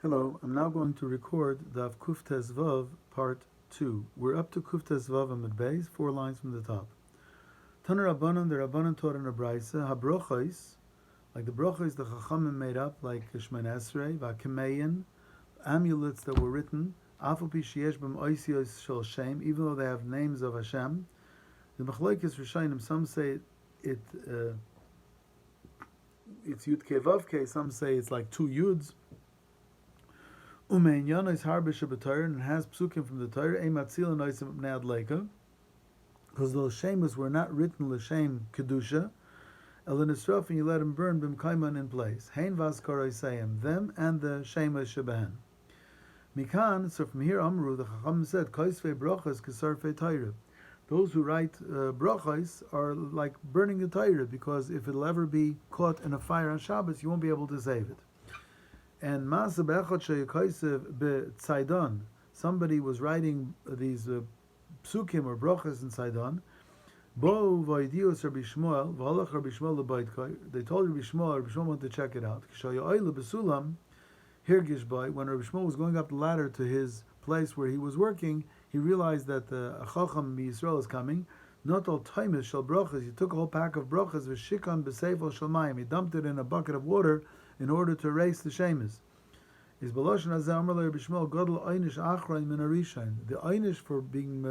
Hello, I'm now going to record Daf Kuf Tes Vav Part 2. We're up to Kuf Tes Vav Amud Beis, 4 lines from the top. Taner Rabbanan, the Rabbanan taught in a Braisa, HaBrochos, like the Brochos the Chachamim made up, like Shemon Esrei, V'Akemeyin, amulets that were written, Afal Pi Sheyesh B'm Oisios Shel Shem, even though they have names of Hashem. The Machlokes Rishonim, some say it's Yud Kei Vav Kei, some say it's like two Yuds. Umein Yana is Harbish B'Torah and has psukim from the Torah. Eimatzil and Oisim B'nei Adleika, because those shemus were not written l'shem kedusha. Elin Esraf, and you let them burn b'mkaiman in place. Hein v'azkar Isayim, them and the shemus shebahen. Mikan, so from here Amru, the Chacham said, Kaisvei brachas kesarfei Torah. Those who write brachas are like burning the Torah, because if it'll ever be caught in a fire on Shabbos, you won't be able to save it. And Masa Be'echot Sheyukaisev Be'Tzaidan, somebody was writing these psukim or brachas in Tzaidan. Bo v'aydios Rabbi Shmuel, v'halach Rabbi Shmuel le'baytkoi. They told Rabbi Shmuel wanted to check it out. K'shayoyla b'sulam, hirgish by, when Rabbi Shmuel was going up the ladder to his place where he was working, he realized that a Chacham Yisrael is coming. Not all times shall brachas. He took a whole pack of brachas v'shikon b'seifel shel mayim. He dumped it in a bucket of water in order to erase the shemus. Is Baloshan Azeh Amar Le Rabbi Shmuel Gadol Einish Achrain Min Arishain. The Einish for being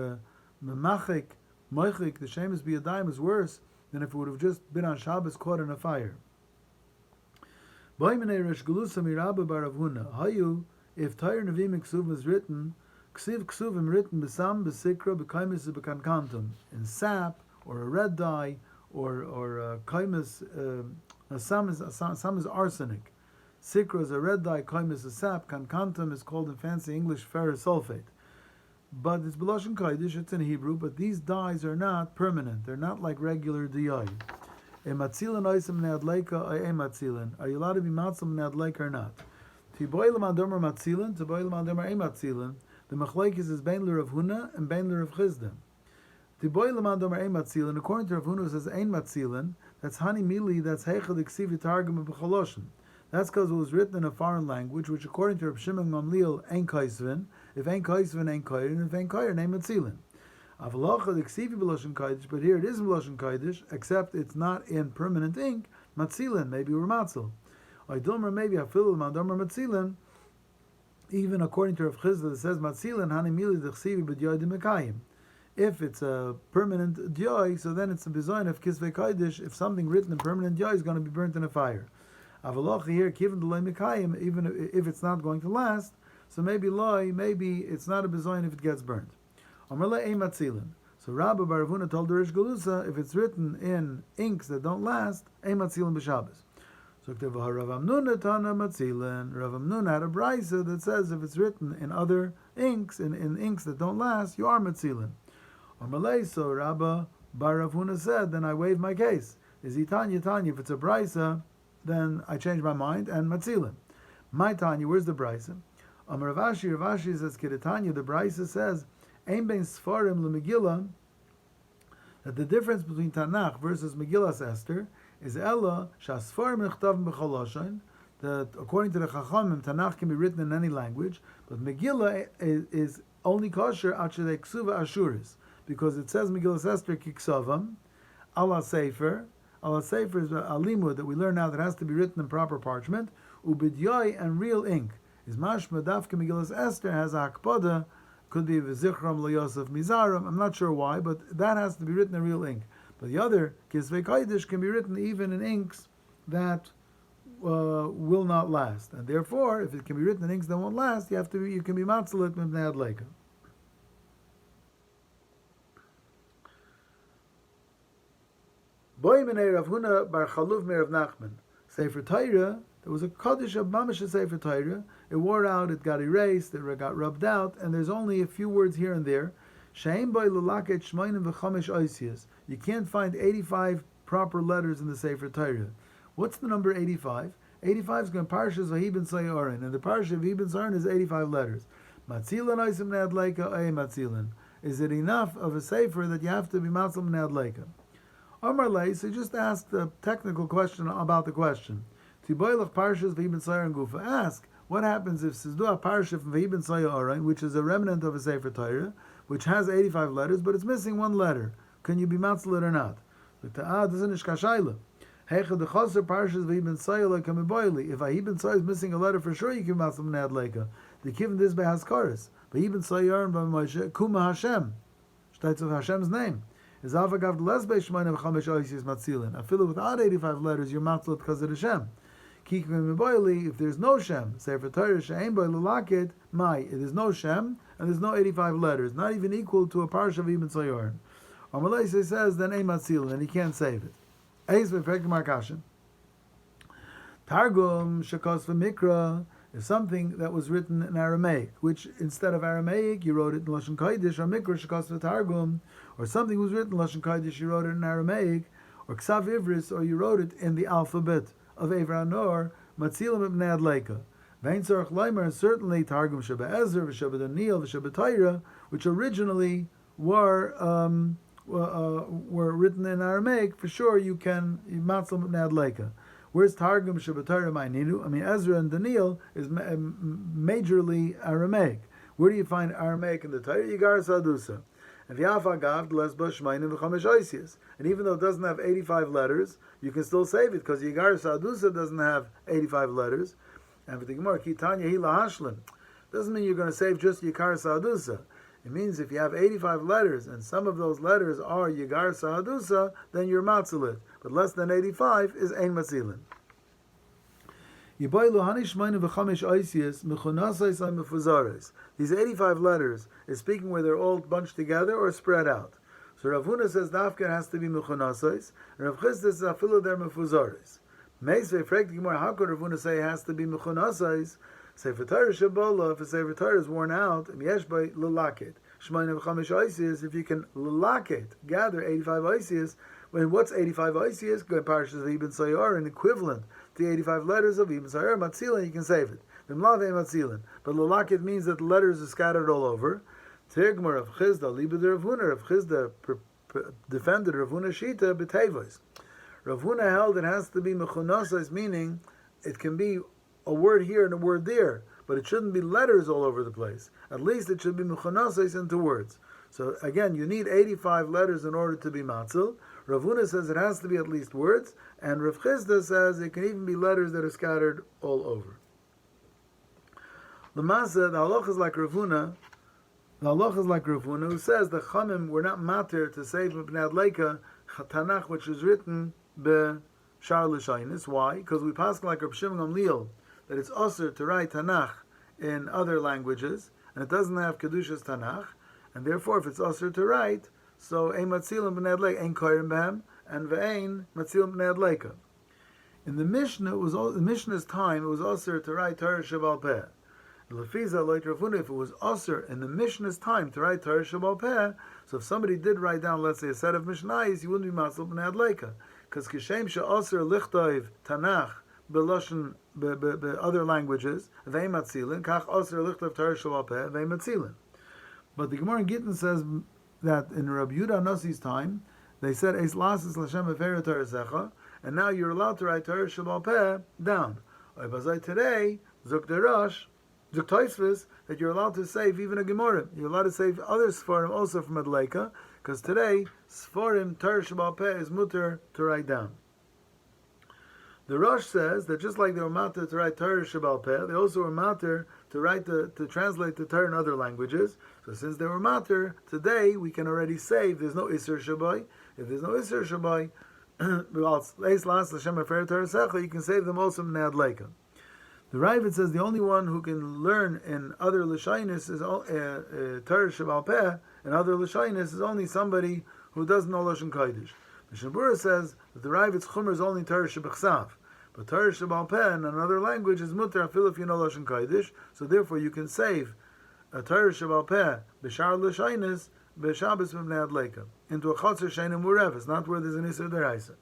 memachik, moichik, the shemus biyadayim is worse than if it would have just been on Shabbos caught in a fire. Ba'imene Resh Gelusa Mirabba Bar Rav Huna. Hayu, if Torah Nevi'im Ksuvim is written, Ksiv Ksuvim written Besam Besikra Bekaimis Bekankantum, in sap or a red dye or kaimis. Sam is arsenic. Sikra is a red dye, kaim is a sap, kankantum is called in fancy English ferrous sulfate. But it's Beloshen Kaidish, it's in Hebrew, but these dyes are not permanent. They're not like regular dye. Are you allowed to be matzil ne'adleika or not? Tiboilam adomer matzilin, tiboilam adomer ematzilin. The machlokes is bein l'Rav Huna and bein l'Rav Chizda. Tiboilam adomer ematzilin, according to Rav Huna, it says ein matzilin. That's Hani Mili, that's Heichel Ksiv Targum B'Choloshin. That's because it was written in a foreign language, which according to Reb Shimon Gamliel, Ein Kaisvin. If Ein Kaisvin, Ein Kairin. If Ein Kairin, Ein Matzilin. Avalocha the Ksivi B'Loshin Kaidish, but here it is B'Loshin Kaidish, except it's not in permanent ink. Matzilin, maybe we're Matzil. Oidomer, maybe Afil Madomer Matzilin. Even according to Rav Chizda, it says Matzilin, Hani Mili the Ksivi B'Dyoy Demekayim. If it's a permanent dyoy, so then it's a bizayin of kisvei kaidish. If something written in permanent dyoy is going to be burnt in a fire. Avaloch here, given the loy mikayim, even if it's not going to last, so maybe it's not a bizayin if it gets burnt. Amrle eimatzilin. So Rabbi Bar Rav Huna told the Rish Galusa, if it's written in inks that don't last, eimatzilin b'Shabbos. So Rav Amnun tana matzilin. Rav Amnun had a brisa that says if it's written in other inks, in inks that don't last, you are matzilin. So Rabba Bar Rav Huna said, then I waive my case. Is Tanya? If it's a brisa, then I change my mind and matzilin. My Tanya, where's the brisa? Rav Ashi says, Kiritanya, the brisa says, Ein ben Sfarim leMegillah, that the difference between Tanakh versus Megillas Esther is Ella Shasfarim Nechtavim B'Choloshin, that according to the Chachamim, Tanakh can be written in any language, but Megillah is only kosher Achadei Ksuva Ashuris, because it says Megillas Esther Kiksavam, Ala Sefer. Ala Sefer is a limud that we learn now that has to be written in proper parchment. Ubidyoy and real ink. Is mashma dafka Megillas Esther has a hakpada, could be v'zichram le'yosef mizaram. I'm not sure why, but that has to be written in real ink. But the other Kisvei Kaidish can be written even in inks that will not last, and therefore, if it can be written in inks that won't last, you can be matzalit mibnei adleika. Boimenei Rav Huna bar Chaluv me Rav Nachman. Sefer Torah, there was a Kaddish of Mamash Sefer Torah. It wore out, it got erased, it got rubbed out, and there's only a few words here and there. Shein boy lulaket shmeinim v'chamesh oisias. You can't find 85 proper letters in the Sefer Torah. What's the number 85? 85 is going to Parshas Vahibin Sayorin, and the Parsha of Vahibin Sayorin is 85 letters. Matzilan oisim ne'adleika oy matzilan. Is it enough of a Sefer that you have to be matzil ne'adleika? Amar Lei, so just asked a technical question about the question. Tiboylach parshas v'ibn sayar and gufa. Ask, what happens if Sizdu a parsha from v'ibn sayar orain, which is a remnant of a Sefer Torah, which has 85 letters, but it's missing one letter? Can you be matzal it or not? This is an ishkashayla. Heicha the chaser parshas v'ibn sayar like a meboili. If a ibn sayar is missing a letter, for sure you can matzal mnad leika. The given this by haskaris. V'ibn sayar and by Moshe kuma Hashem. Shtaitz of Hashem's name. Is avagav lesbe shmein of chamesh oisis matzilin. I fill it without 85 letters. You're matzal because of Hashem. If there's no Shem, Sefer Torah she'ein bo lelakit, there's no Shem and there's no 85 letters, not even equal to a parsha of Ibn Sayor. Amalei says then ein matzil, and he can't save it. Eis v'perek markashin. Targum shekos v'mikra is something that was written in Aramaic, which instead of Aramaic you wrote it in Lashon Kodesh, or Mikra shekos v'targum, or something was written in Lashon Kodesh, you wrote it in Aramaic, or Ksav Ivris, or you wrote it in the alphabet of Evra Nor, Matzilim ibn Adleika. Vein Tzarech Leimer, and certainly Targum Sheba Ezer, V'Sheba Daniel, V'Sheba Torah, which originally were written in Aramaic, for sure you can Matzilim ibn Adleika. Where's Targum Sheba Torah Ma'ininu? I mean, Ezra and Daniel is majorly Aramaic. Where do you find Aramaic in the Torah? Yigar Sadusa. And even though it doesn't have 85 letters, you can still save it because Yigar Sadusa doesn't have 85 letters. And for the Gemara, Kitanya Hila Hashlim doesn't mean you're going to save just Yigar Sadusa. It means if you have 85 letters and some of those letters are Yigar Sadusa, then you're matzilit. But less than 85 is Ein Matzilin. These 85 letters is speaking where they're all bunched together or spread out. So Rav Huna says Dafka has to be mechunasais, and Rav Chisda says afilu der mefuzaris. Meisvei fragt Gemara, how could Rav Huna say it has to be mechunasais? Sefer Torah Shabbalah, if a Sefer Torah is worn out, yesh by lelaket. Shemayin v'chamish oisias, if you can lelaket, gather 85 oisias. When what's 85 oisias? Go parashas of Ibn Sayar, an equivalent to the 85 letters of Ibn Sayar, Matzilin, you can save it. V'mlave Matzilin. But lelaket means that the letters are scattered all over. Tigmar of Chisda, Liba de Rav Huna, Rav Chisda defended Rav Huna Shita b'tevos. Rav Huna held it has to be mechunasais, meaning it can be a word here and a word there, but it shouldn't be letters all over the place. At least it should be mechunasais into words. So again, you need 85 letters in order to be matzil. Rav Huna says it has to be at least words, and Rav Chisda says it can even be letters that are scattered all over. L'masa, the halach is like Rav Huna. The halach is like Rav Huna, who says the Chamim were not matter to save B'nei Adleika Tanakh, which is written be Shar L'Shainis. Why? Because we pass like Rav Shimon Gamliel that it's usher to write Tanakh in other languages, and it doesn't have Kedushas Tanakh, and therefore if it's usher to write, so Ein Matzilim B'nei Adleika, Ein Koyrim Behem, and Ve'ein Matzilim B'nei Adleika. In the Mishnah, in Mishnah's time, it was usher to write Torah Shebal Peh. Lefiza like Rav Huna, if it was usher in the Mishnah's time to write Torah Shebal Peh, so if somebody did write down, let's say, a set of Mishnayos, he wouldn't be Matzil B'nei Adleika. Because Kishem She'asr Lichtov Tanakh B'Lashon other languages, Ve'ein Matzilin, Kach Asr Lichtov Torah Shebal Peh, Ve'ein Matzilin. But the Gemara in Gittin says that in Rabbi Yehuda Nasi's time, they said, Eis Lasis L'Shem Efer Torah Secha, and now you're allowed to write Torah Shebal Peh down. Today, Zuk Derash, Zuk Tosfos, that you're allowed to save even a Gemara. You're allowed to save other Sfarim also from Adleika, because today, Sfarim Torah Shebal Peh is mutter to write down. The Rosh says that just like they were matter to write Torah Shebal Peh, they also were matter to write to translate the Torah in other languages. So since they were matter, today we can already save. There's no Isser Shabai. If there's no Isser Shabai, you can save them also from Adleika. The Ravid says the only one who can learn in other L'shainis is Torah Shebal Peh, and other L'shainis is only somebody who doesn't know Lashon Kodesh. Mishnah Berurah says that the Ravid's Chumr is only Torah Shebechsav, but Torah Shebal Peh in another language is mutter afil if you know Lashon Kodesh, so therefore you can save a Torah Shebal Peh b'shar L'shainis b'Shabbos b'Bnei Adleika into a Chatzar Sheinim Mureves, not where there's an Isser Deraisa.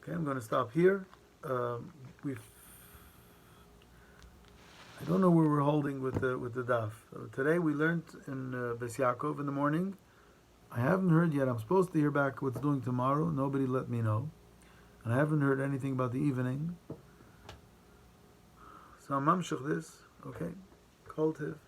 Okay, I'm going to stop here. I don't know where we're holding with the daf. Today we learned in Beis Yaakov in the morning. I haven't heard yet. I'm supposed to hear back what's doing tomorrow. Nobody let me know. and I haven't heard anything about the evening. So I'm mamshech this, okay, kol tiv.